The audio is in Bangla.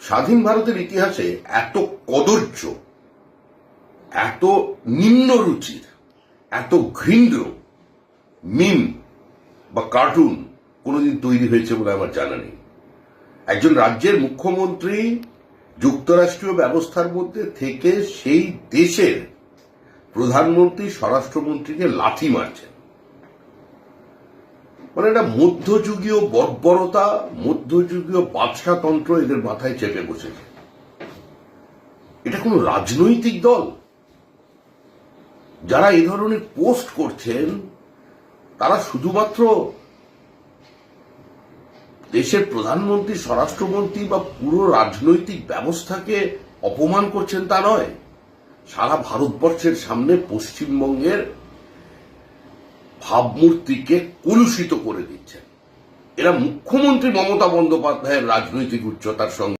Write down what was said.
স্বাধীন ভারতের ইতিহাসে এত কদর্য, এত নিম্ন রুচির, এত ঘৃণ্য মিম বা কার্টুন কোনোদিন তৈরি হয়েছে বলে আমার জানা নেই। একজন রাজ্যের মুখ্যমন্ত্রী যুক্তরাষ্ট্রীয় ব্যবস্থার মধ্যে থেকে সেই দেশের প্রধানমন্ত্রী স্বরাষ্ট্রমন্ত্রীকে লাথি মারছেন, মানে একটা মধ্যযুগীয় বর্বরতা, মধ্যযুগীয় বাদশাতন্ত্র এদের মাথায় চেপে বসেছে। এটা কোনো রাজনৈতিক দল? যারা এই ধরনের পোস্ট করছেন তারা শুধুমাত্র দেশের প্রধানমন্ত্রী, স্বরাষ্ট্রমন্ত্রী বা পুরো রাজনৈতিক ব্যবস্থাকে অপমান করছেন তা নয়, সারা ভারতবর্ষের সামনে পশ্চিমবঙ্গের ভাবমূর্তিকে কলুষিত করে দিচ্ছেন। এরা মুখ্যমন্ত্রী মমতা বন্দ্যোপাধ্যায়ের রাজনৈতিক উচ্চতার সঙ্গে